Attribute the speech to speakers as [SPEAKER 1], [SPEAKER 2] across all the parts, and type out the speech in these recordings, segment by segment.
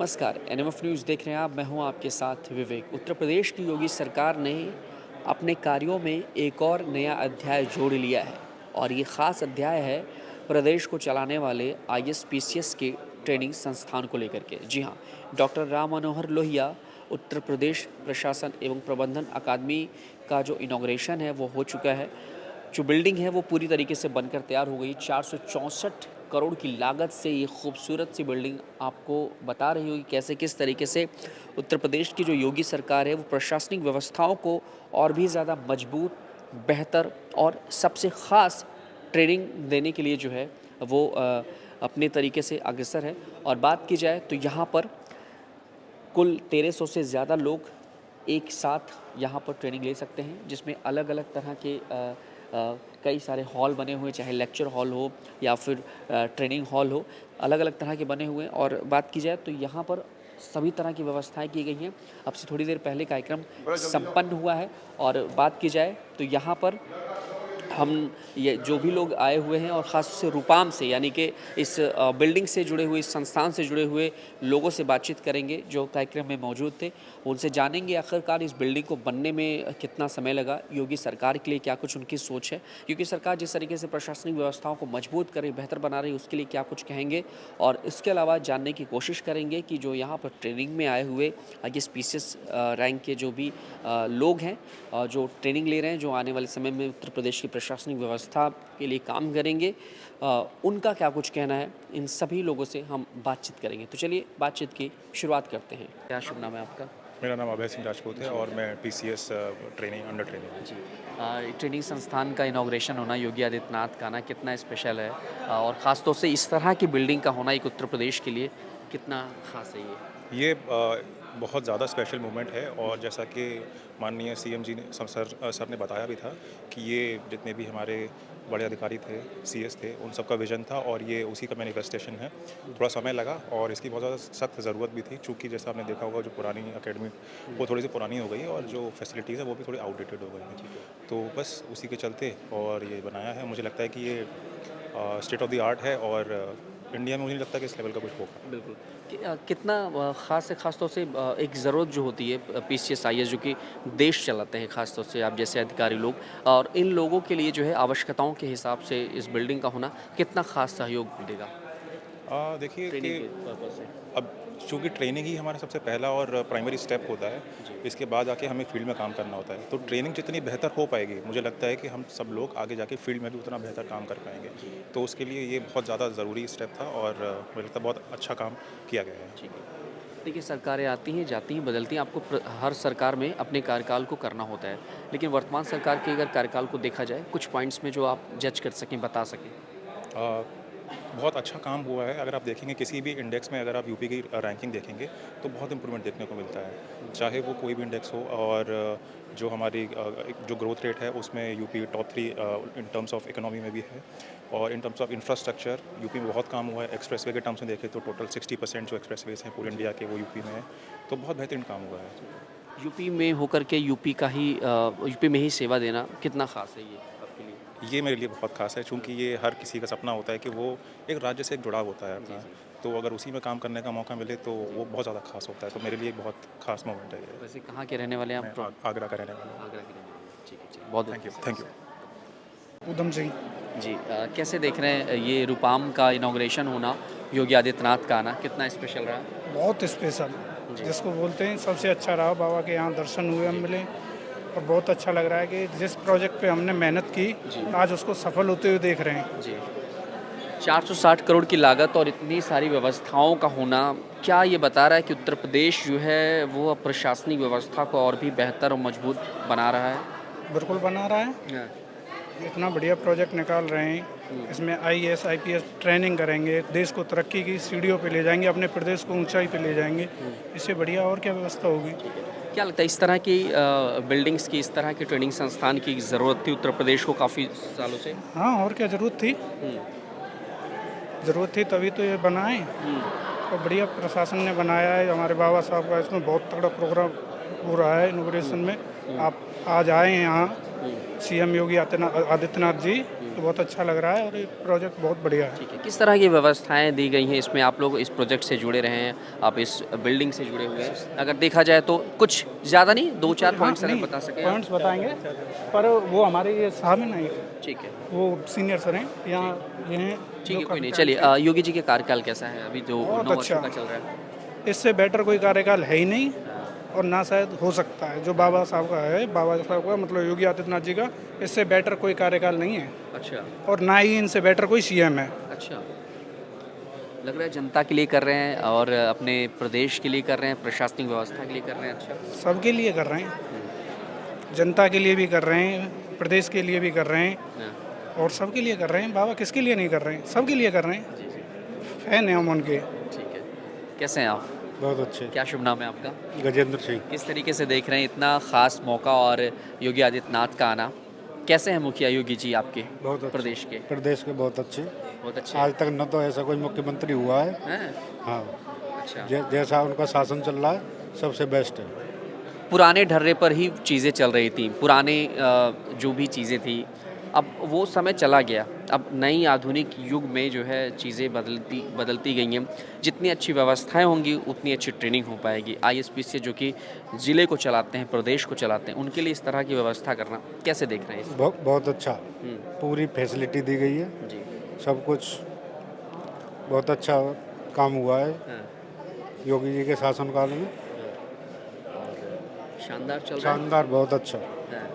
[SPEAKER 1] नमस्कार, NMF news देख रहे हैं आप। मैं हूं आपके साथ विवेक। उत्तर प्रदेश की योगी सरकार ने अपने कार्यों में एक और नया अध्याय जोड़ लिया है और ये ख़ास अध्याय है प्रदेश को चलाने वाले आईएएस पीसीएस के ट्रेनिंग संस्थान को लेकर के। जी हाँ, डॉक्टर राम मनोहर लोहिया उत्तर प्रदेश प्रशासन एवं प्रबंधन अकादमी का जो इनॉग्रेशन है वो हो चुका है। जो बिल्डिंग है वो पूरी तरीके से बनकर तैयार हो गई। 464 करोड़ की लागत से ये खूबसूरत सी बिल्डिंग आपको बता रही होगी कैसे किस तरीके से उत्तर प्रदेश की जो योगी सरकार है वो प्रशासनिक व्यवस्थाओं को और भी ज़्यादा मजबूत, बेहतर और सबसे ख़ास ट्रेनिंग देने के लिए जो है वो अपने तरीके से अग्रसर है। और बात की जाए तो यहाँ पर कुल 1300 से ज़्यादा लोग एक साथ यहाँ पर ट्रेनिंग ले सकते हैं, जिसमें अलग-अलग तरह के कई सारे हॉल बने हुए हैं, चाहे लेक्चर हॉल हो या फिर ट्रेनिंग हॉल हो, अलग-अलग तरह के बने हुए हैं। और बात की जाए तो यहाँ पर सभी तरह की व्यवस्थाएं की गई हैं। अब से थोड़ी देर पहले कार्यक्रम संपन्न हुआ है और बात की जाए तो यहाँ पर हम ये जो भी लोग आए हुए हैं और ख़ास से रूपाम से यानी कि इस बिल्डिंग से जुड़े हुए, इस संस्थान से जुड़े हुए लोगों से बातचीत करेंगे जो कार्यक्रम में मौजूद थे। उनसे जानेंगे आखिरकार इस बिल्डिंग को बनने में कितना समय लगा, योगी सरकार के लिए क्या कुछ उनकी सोच है, क्योंकि सरकार जिस तरीके से प्रशासनिक व्यवस्थाओं को मजबूत कर रही, बेहतर बना रही, उसके लिए क्या कुछ कहेंगे। और इसके अलावा जानने की कोशिश करेंगे कि जो यहाँ पर ट्रेनिंग में आए हुए आईएएस पीसीएस रैंक के जो भी लोग हैं, जो ट्रेनिंग ले रहे हैं, जो आने वाले समय में उत्तर प्रदेश की प्रशासनिक व्यवस्था के लिए काम करेंगे, उनका क्या कुछ कहना है, इन सभी लोगों से हम बातचीत करेंगे। तो चलिए बातचीत की शुरुआत करते हैं। क्या शुभ नाम है आपका?
[SPEAKER 2] मेरा नाम अभय सिंह राजपूत है और मैं पीसीएस ट्रेनिंग अंडर ट्रेनिंग हूँ।
[SPEAKER 1] जी, ट्रेनिंग संस्थान का इनॉग्रेशन होना योगी आदित्यनाथ का ना कितना स्पेशल है, और ख़ास तौर से इस तरह की बिल्डिंग का होना एक उत्तर प्रदेश के लिए कितना खास है ये?
[SPEAKER 2] ये बहुत ज़्यादा स्पेशल मोमेंट है और जैसा कि माननीय सीएम जी ने सर ने बताया भी था कि ये जितने भी हमारे बड़े अधिकारी थे, सीएस थे, उन सबका विजन था और ये उसी का मैनिफेस्टेशन है। थोड़ा समय लगा और इसकी बहुत ज़्यादा सख्त ज़रूरत भी थी, चूँकि जैसा आपने देखा होगा जो पुरानी अकेडमी वो थोड़ी सी पुरानी हो गई है और जो फैसिलिटीज़ है वो भी थोड़ी आउटडेटेड हो गई हैं। तो बस उसी के चलते और ये बनाया है। मुझे लगता है कि ये स्टेट ऑफ द आर्ट है और इंडिया में मुझे नहीं लगता कि इस लेवल का कुछ होगा।
[SPEAKER 1] बिल्कुल। कितना ख़ास है, ख़ास तौर से एक ज़रूरत जो होती है पीसीएस आईएएस जो कि देश चलाते हैं, ख़ास तौर से आप जैसे अधिकारी लोग, और इन लोगों के लिए जो है आवश्यकताओं के हिसाब से इस बिल्डिंग का होना कितना ख़ास सहयोग देगा
[SPEAKER 2] देखिए कि
[SPEAKER 1] ट्रेनिंग के पर्पज़ से?
[SPEAKER 2] अब चूँकि ट्रेनिंग ही हमारा सबसे पहला और प्राइमरी स्टेप होता है, इसके बाद आके हमें फील्ड में काम करना होता है। तो ट्रेनिंग जितनी बेहतर हो पाएगी, मुझे लगता है कि हम सब लोग आगे जाके फील्ड में भी उतना बेहतर काम कर पाएंगे। तो उसके लिए ये बहुत ज़्यादा ज़रूरी स्टेप था और मुझे लगता है बहुत अच्छा काम किया गया है।
[SPEAKER 1] ठीक है। देखिए, सरकारें आती हैं, जाती हैं, बदलती हैं, आपको हर सरकार में अपने कार्यकाल को करना होता है। लेकिन वर्तमान सरकार के अगर कार्यकाल को देखा जाए, कुछ पॉइंट्स में जो आप जज कर सकें, बता सकें?
[SPEAKER 2] अ, बहुत अच्छा काम हुआ है। अगर आप देखेंगे किसी भी इंडेक्स में, अगर आप यूपी की रैंकिंग देखेंगे तो बहुत इंप्रूवमेंट देखने को मिलता है, चाहे वो कोई भी इंडेक्स हो। और जो हमारी जो ग्रोथ रेट है उसमें UP top 3 in terms of economy में भी है। और in terms of infrastructure UP में बहुत काम हुआ है। एक्सप्रेसवे के टर्म्स में देखें तो टोटल 60% जो एक्सप्रेसवेज हैं पूरे इंडिया के, वो यूपी में है। तो बहुत बेहतरीन काम हुआ है।
[SPEAKER 1] यूपी में होकर के यूपी का ही यूपी में ही सेवा देना कितना ख़ास है ये आपके लिए?
[SPEAKER 2] ये मेरे लिए बहुत ख़ास है, चूँकि ये हर किसी का सपना होता है कि वो एक राज्य से एक जुड़ाव होता है अपना। तो अगर उसी में काम करने का मौका मिले तो वो बहुत ज़्यादा ख़ास होता है। तो मेरे लिए एक बहुत ख़ास मोमेंट है ये।
[SPEAKER 1] वैसे कहाँ के रहने वाले हैं
[SPEAKER 2] मैं
[SPEAKER 1] आप?
[SPEAKER 2] आगरा का रहने वाला हूँ।
[SPEAKER 1] आगरा के रहने वाले हैं। ठीक है, ठीक, बहुत
[SPEAKER 2] thank you, thank you.
[SPEAKER 3] Udham Singh.
[SPEAKER 1] जी, कैसे देख रहे हैं ये रूपाम का इनॉग्रेशन होना, योगी आदित्यनाथ का आना कितना स्पेशल रहा?
[SPEAKER 3] बहुत स्पेशल,
[SPEAKER 1] जी।
[SPEAKER 3] जिसको बोलते हैं सबसे अच्छा रहा। बाबा के यहाँ दर्शन हुए, हम मिले और बहुत अच्छा लग रहा है कि जिस प्रोजेक्ट पे हमने मेहनत की आज उसको सफल होते हुए देख रहे हैं।
[SPEAKER 1] जी, 460 करोड़ की लागत और इतनी सारी व्यवस्थाओं का होना, क्या ये बता रहा है कि उत्तर प्रदेश जो है वो अब प्रशासनिक व्यवस्था को और भी बेहतर और मजबूत बना रहा है?
[SPEAKER 3] बिल्कुल बना रहा है।
[SPEAKER 1] हाँ।
[SPEAKER 3] इतना बढ़िया प्रोजेक्ट निकाल रहे हैं, इसमें आईएएस आईपीएस ट्रेनिंग करेंगे, देश को तरक्की की सीढ़ियों पे ले जाएंगे, अपने प्रदेश को ऊंचाई पे ले जाएंगे। इससे बढ़िया और क्या व्यवस्था होगी।
[SPEAKER 1] क्या लगता है इस तरह की बिल्डिंग्स की, इस तरह के ट्रेनिंग संस्थान की ज़रूरत थी उत्तर प्रदेश को काफ़ी सालों से?
[SPEAKER 3] हाँ, और क्या ज़रूरत थी तभी तो ये बनाए। और बढ़िया प्रशासन ने बनाया है। हमारे बाबा साहब का इसमें बहुत तगड़ा प्रोग्राम हो रहा है इनॉग्रेशन में। आप आज आए हैं यहाँ सीएम योगी आदित्यनाथ जी, तो बहुत अच्छा लग रहा है और ये प्रोजेक्ट बहुत बढ़िया है।
[SPEAKER 1] ठीक है, किस तरह की व्यवस्थाएं दी गई हैं इसमें? आप लोग इस प्रोजेक्ट से जुड़े रहे हैं, आप इस बिल्डिंग से जुड़े हुए हैं, अगर देखा जाए तो कुछ ज़्यादा नहीं, 2-4 पॉइंट्स अगर बता सकें आप?
[SPEAKER 3] पॉइंट्स बताएंगे, पर वो हमारे ये साहब है ना,
[SPEAKER 1] ठीक है,
[SPEAKER 3] वो सीनियर सर हैं यहाँ, ये हैं
[SPEAKER 1] ठीक है,
[SPEAKER 3] जो
[SPEAKER 1] कोई नहीं।
[SPEAKER 3] काफी
[SPEAKER 1] चलिए, योगी जी के कार्यकाल कैसा है? अभी जो
[SPEAKER 3] बहुत
[SPEAKER 1] 9 वर्षों
[SPEAKER 3] अच्छा।
[SPEAKER 1] का चल रहा है।
[SPEAKER 3] इससे बेटर कोई कार्यकाल है ही नहीं और ना शायद हो सकता है। जो बाबा साहब का है, बाबा साहब का मतलब योगी आदित्यनाथ जी का, इससे बेटर कोई कार्यकाल नहीं है
[SPEAKER 1] अच्छा,
[SPEAKER 3] और ना ही इनसे बेटर कोई सीएम है।
[SPEAKER 1] अच्छा। लग रहा है जनता के लिए कर रहे हैं और अपने प्रदेश के लिए कर रहे हैं, प्रशासनिक व्यवस्था के लिए कर रहे हैं। अच्छा,
[SPEAKER 3] सबके लिए कर रहे हैं, जनता के लिए भी कर रहे हैं, प्रदेश के लिए भी कर रहे हैं
[SPEAKER 1] हाँ,
[SPEAKER 3] और सबके लिए कर रहे हैं। बाबा किसके लिए नहीं कर रहे हैं, सबके लिए कर रहे हैं। फैन है हम उनके।
[SPEAKER 1] ठीक है। कैसे हैं आप?
[SPEAKER 4] बहुत अच्छे।
[SPEAKER 1] क्या शुभ नाम है आपका?
[SPEAKER 4] गजेंद्र सिंह।
[SPEAKER 1] किस तरीके से देख रहे हैं इतना ख़ास मौका और योगी आदित्यनाथ का आना? कैसे हैं मुखिया योगी जी आपके
[SPEAKER 4] बहुत अच्छे।
[SPEAKER 1] प्रदेश के?
[SPEAKER 4] प्रदेश के बहुत अच्छे।
[SPEAKER 1] बहुत अच्छे
[SPEAKER 4] आज तक न तो ऐसा कोई मुख्यमंत्री हुआ है।
[SPEAKER 1] हैं?
[SPEAKER 4] हाँ,
[SPEAKER 1] अच्छा,
[SPEAKER 4] जैसा उनका शासन चल रहा है सबसे बेस्ट है।
[SPEAKER 1] पुराने ढर्रे पर ही चीज़ें चल रही थी, पुराने जो भी चीज़ें थी, अब वो समय चला गया। अब नई आधुनिक युग में जो है चीज़ें बदलती गई हैं। जितनी अच्छी व्यवस्थाएं होंगी उतनी अच्छी ट्रेनिंग हो पाएगी। आईएसपी से जो कि ज़िले को चलाते हैं, प्रदेश को चलाते हैं, उनके लिए इस तरह की व्यवस्था करना कैसे देख रहे हैं इसे?
[SPEAKER 4] बहुत अच्छा। पूरी फैसिलिटी दी गई है,
[SPEAKER 1] जी,
[SPEAKER 4] सब कुछ बहुत अच्छा काम हुआ है
[SPEAKER 1] हाँ,
[SPEAKER 4] योगी जी के शासनकाल में।
[SPEAKER 1] शानदार चल रहा है।
[SPEAKER 4] शानदार, बहुत अच्छा।
[SPEAKER 1] हाँ,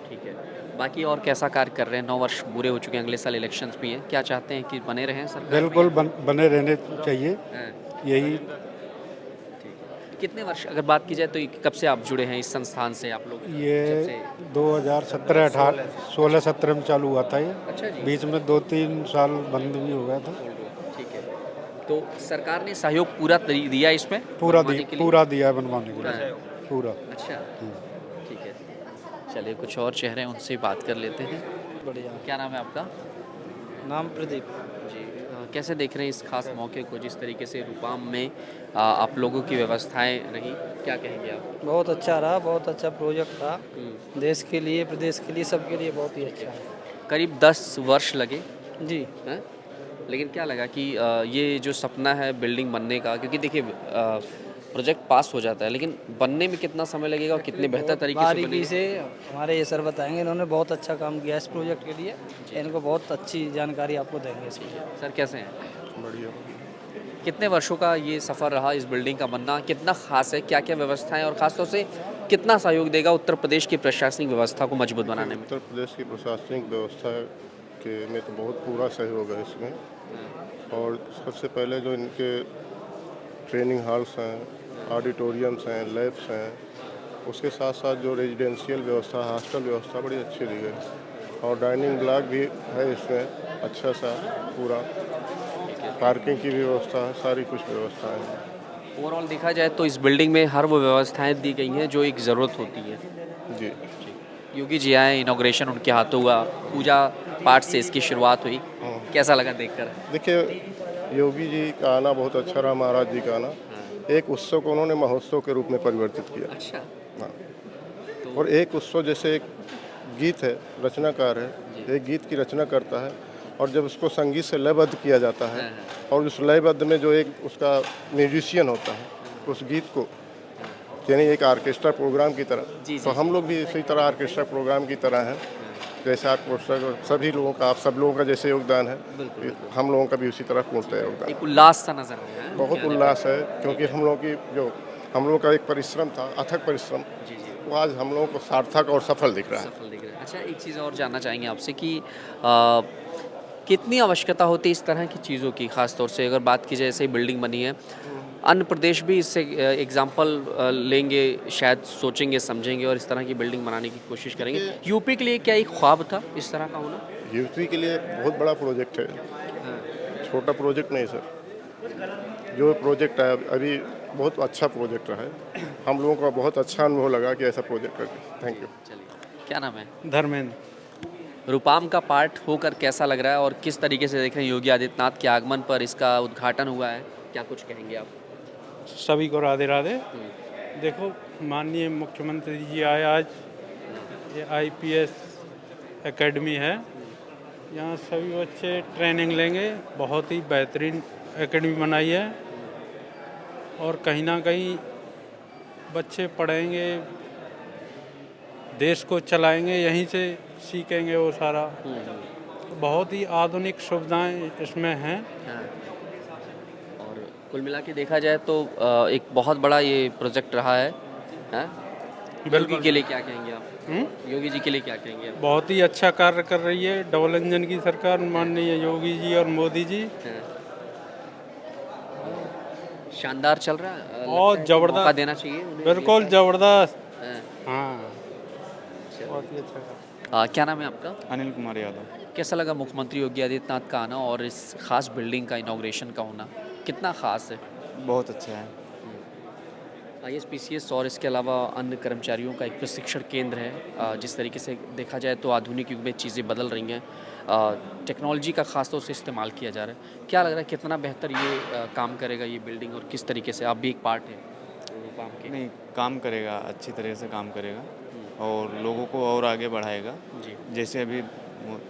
[SPEAKER 1] ठीक है। बाकी और कैसा कार्य कर रहे हैं? 9 वर्ष पूरे हो चुके हैं, अगले साल इलेक्शंस भी हैं। क्या चाहते हैं कि बने रहें सरकार में?
[SPEAKER 4] बिल्कुल बने रहने चाहिए,
[SPEAKER 1] हाँ,
[SPEAKER 4] यही।
[SPEAKER 1] ठीक है। कितने वर्ष अगर बात की जाए तो कब से आप जुड़े हैं इस संस्थान से आप लोग? जब
[SPEAKER 4] ये
[SPEAKER 1] से?
[SPEAKER 4] 2017-18 16-17 में चालू हुआ था ये।
[SPEAKER 1] अच्छा जी।
[SPEAKER 4] बीच में 2-3 साल बंद भी हो गया था।
[SPEAKER 1] ठीक है। तो सरकार ने सहयोग पूरा दिया इसमें बनवाने के लिए?
[SPEAKER 4] पूरा दिया है बनवाने के
[SPEAKER 1] पूरा
[SPEAKER 4] लिए,
[SPEAKER 1] है।
[SPEAKER 4] पूरा।
[SPEAKER 1] अच्छा, ठीक है। चलिए, कुछ और चेहरे हैं उनसे बात कर लेते हैं।
[SPEAKER 5] बढ़िया।
[SPEAKER 1] क्या नाम है आपका?
[SPEAKER 5] नाम प्रदीप।
[SPEAKER 1] जी, कैसे देख रहे हैं इस खास मौके को, जिस तरीके से रूपाम में आप लोगों की व्यवस्थाएं रही, क्या कहेंगे आप?
[SPEAKER 5] बहुत अच्छा रहा, बहुत अच्छा प्रोजेक्ट रहा। देश के लिए, प्रदेश के लिए, सबके लिए बहुत ही अच्छा है।
[SPEAKER 1] करीब 10 वर्ष लगे
[SPEAKER 5] जी।
[SPEAKER 1] हैं? लेकिन क्या लगा कि ये जो सपना है बिल्डिंग बनने का, क्योंकि देखिए प्रोजेक्ट पास हो जाता है लेकिन बनने में कितना समय लगेगा और कितने बेहतर तरीके से
[SPEAKER 5] बारीकी
[SPEAKER 1] बनेगा?
[SPEAKER 5] से हमारे ये सर बताएंगे, इन्होंने बहुत अच्छा काम किया इस प्रोजेक्ट के लिए। इनको बहुत अच्छी जानकारी आपको देंगे इसकी।
[SPEAKER 1] सर कैसे हैं?
[SPEAKER 2] बढ़िया।
[SPEAKER 1] कितने वर्षों का ये सफ़र रहा इस बिल्डिंग का बनना? कितना खास है, क्या क्या व्यवस्थाएं और ख़ासतौर से कितना सहयोग देगा उत्तर प्रदेश की प्रशासनिक व्यवस्था को मजबूत बनाने में?
[SPEAKER 6] उत्तर प्रदेश की प्रशासनिक व्यवस्था के में तो बहुत पूरा सहयोग है इसमें। और सबसे पहले जो इनके ट्रेनिंग हॉल्स हैं, ऑडिटोरियम्स हैं, लैब्स हैं, उसके साथ साथ जो रेजिडेंशियल व्यवस्था, हॉस्टल व्यवस्था बड़ी अच्छी दी गई। और डाइनिंग ब्लॉक भी है इसमें अच्छा सा पूरा, पार्किंग की भी व्यवस्था है, सारी कुछ व्यवस्थाएं हैं।
[SPEAKER 1] ओवरऑल देखा जाए तो इस बिल्डिंग में हर वो व्यवस्थाएं दी गई हैं जो एक ज़रूरत होती है।
[SPEAKER 6] जी।
[SPEAKER 1] योगी जी आए, इनॉग्रेशन उनके हाथों हुआ, पूजा पाठ से इसकी शुरुआत हुई। कैसा लगा देखकर?
[SPEAKER 6] देखिए, योगी जी का आना बहुत अच्छा रहा, महाराज जी का आना। एक उत्सव को उन्होंने महोत्सव के रूप में परिवर्तित किया।
[SPEAKER 1] अच्छा,
[SPEAKER 6] हाँ। और एक उत्सव जैसे एक गीत है, रचनाकार है, एक गीत की रचना करता है और जब उसको संगीत से लयबद्ध किया जाता है और उस लयबद्ध में जो एक उसका म्यूजिशियन होता है, उस गीत को यानी एक ऑर्केस्ट्रा प्रोग्राम की तरह, तो हम लोग भी इसी तरह ऑर्केस्ट्रा प्रोग्राम की तरह हैं। जैसे ऑर्केस्ट्रा सभी लोगों का, आप सब लोगों का जैसे योगदान है, हम लोगों का भी उसी तरह पूर्णतः योगदान।
[SPEAKER 1] एक उल्लास सा नजर आया है।
[SPEAKER 6] बहुत उल्लास है क्योंकि हम लोगों का एक परिश्रम था, अथक परिश्रम, वो आज हम लोगों को सार्थक और सफल दिख रहा है।
[SPEAKER 1] सफल दिख रहा है। अच्छा, एक चीज़ और जानना चाहेंगे आपसे कि कितनी आवश्यकता होती है इस तरह की चीज़ों की, ख़ास तौर से अगर बात की जाए, ऐसे ही बिल्डिंग बनी है, अन्य प्रदेश भी इससे एग्जाम्पल लेंगे, शायद सोचेंगे, समझेंगे और इस तरह की बिल्डिंग बनाने की कोशिश करेंगे। यूपी के लिए क्या एक ख्वाब था इस तरह का होना?
[SPEAKER 6] यूपी के लिए बहुत बड़ा प्रोजेक्ट है, छोटा प्रोजेक्ट नहीं सर। जो प्रोजेक्ट है अभी बहुत अच्छा प्रोजेक्ट रहा है, हम लोगों का बहुत अच्छा अनुभव लगा कि ऐसा प्रोजेक्ट करके। Thank you.
[SPEAKER 1] चलिए, क्या नाम है?
[SPEAKER 3] धर्मेंद्र।
[SPEAKER 1] रूपाम का पार्ट होकर कैसा लग रहा है और किस तरीके से देख रहे हैं योगी आदित्यनाथ के आगमन पर इसका उद्घाटन हुआ है, क्या कुछ कहेंगे आप?
[SPEAKER 3] सभी को राधे राधे। देखो, माननीय मुख्यमंत्री जी आए आज, ये आईपीएस
[SPEAKER 7] एकेडमी है। यहाँ सभी बच्चे ट्रेनिंग लेंगे। बहुत ही बेहतरीन एकेडमी बनाई है और कहीं ना कहीं बच्चे पढ़ेंगे, देश को चलाएंगे, यहीं से सीखेंगे वो सारा। बहुत ही आधुनिक सुविधाएं इसमें हैं।
[SPEAKER 1] हाँ। और कुल मिला के देखा जाए तो एक बहुत बड़ा ये प्रोजेक्ट रहा है। हाँ? योगी के लिए क्या कहेंगे आप? योगी जी के लिए क्या कहेंगे आप?
[SPEAKER 7] बहुत ही अच्छा कार्य कर रही है डबल इंजन की सरकार, माननीय योगी जी और मोदी जी।
[SPEAKER 1] हाँ। शानदार चल रहा है। लगता
[SPEAKER 7] बहुत
[SPEAKER 1] है कि
[SPEAKER 7] जबरदस्त।
[SPEAKER 1] मौका देना चाहिए उन्हें।
[SPEAKER 7] बिल्कुल ज़बरदस्त।
[SPEAKER 1] हाँ।
[SPEAKER 7] हाँ, बहुत ही अच्छा।
[SPEAKER 1] क्या नाम है आपका?
[SPEAKER 8] अनिल कुमार यादव।
[SPEAKER 1] कैसा लगा मुख्यमंत्री योगी आदित्यनाथ का आना और इस खास बिल्डिंग का इनॉग्रेशन का होना? कितना खास है?
[SPEAKER 8] बहुत अच्छा है।
[SPEAKER 1] ISPCS और इसके अलावा अन्य कर्मचारियों का एक प्रशिक्षण केंद्र है। जिस तरीके से देखा जाए तो आधुनिक युग में चीज़ें बदल रही हैं, टेक्नोलॉजी का खास तौर से इस्तेमाल किया जा रहा है। क्या लग रहा है कितना बेहतर ये काम करेगा ये बिल्डिंग, और किस तरीके से आप भी एक पार्ट हैं काम के?
[SPEAKER 8] नहीं, काम करेगा, अच्छी तरह से काम करेगा और लोगों को और आगे बढ़ाएगा।
[SPEAKER 1] जी
[SPEAKER 8] जैसे अभी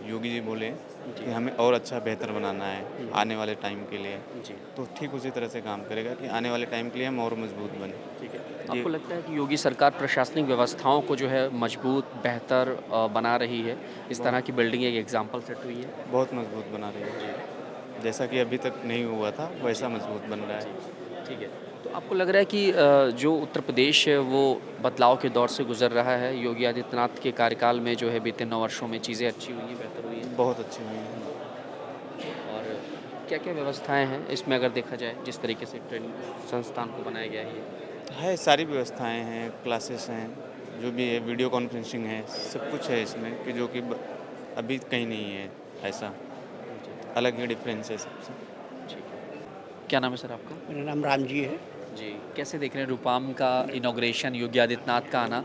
[SPEAKER 8] योगी जी बोले कि हमें और अच्छा बेहतर बनाना है आने वाले टाइम के लिए,
[SPEAKER 1] जी
[SPEAKER 8] तो ठीक उसी तरह से काम करेगा कि आने वाले टाइम के लिए हम और मजबूत बने।
[SPEAKER 1] ठीक है। आपको लगता है कि योगी सरकार प्रशासनिक व्यवस्थाओं को जो है मजबूत बेहतर बना रही है? इस तरह की बिल्डिंग एक एग्जाम्पल सेट हुई है।
[SPEAKER 8] बहुत मजबूत बना रही है, जैसा कि अभी तक नहीं हुआ था वैसा मजबूत बन रहा है।
[SPEAKER 1] ठीक है। तो आपको लग रहा है कि जो उत्तर प्रदेश है वो बदलाव के दौर से गुजर रहा है? योगी आदित्यनाथ के कार्यकाल में जो है बीते 9 वर्षों में चीज़ें अच्छी हुई हैं, बेहतर हुई हैं?
[SPEAKER 8] बहुत अच्छी हुई है।
[SPEAKER 1] और क्या क्या व्यवस्थाएं हैं इसमें अगर देखा जाए, जिस तरीके से ट्रेनिंग संस्थान को बनाया गया है?
[SPEAKER 8] सारी व्यवस्थाएं हैं, क्लासेस हैं, जो भी है, वीडियो कॉन्फ्रेंसिंग है, सब कुछ है इसमें कि जो कि अभी कहीं नहीं है ऐसा, अलग ही डिफरेंस है सबसे।
[SPEAKER 1] क्या नाम है सर आपका?
[SPEAKER 9] मेरा नाम राम जी है।
[SPEAKER 1] जी, कैसे देख रहे हैं रूपाम का इनॉग्रेशन, योगी आदित्यनाथ का आना,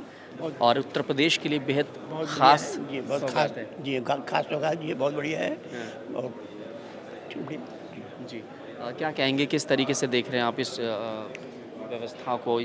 [SPEAKER 1] और उत्तर प्रदेश के लिए बेहद खास
[SPEAKER 9] जी, बहुत खास
[SPEAKER 1] सौगात है?
[SPEAKER 9] जी, खास सौगात, ये बहुत बढ़िया है।
[SPEAKER 1] हाँ।
[SPEAKER 9] और चूँकि
[SPEAKER 1] जी क्या कहेंगे, किस तरीके से देख रहे हैं आप इस व्यवस्था को?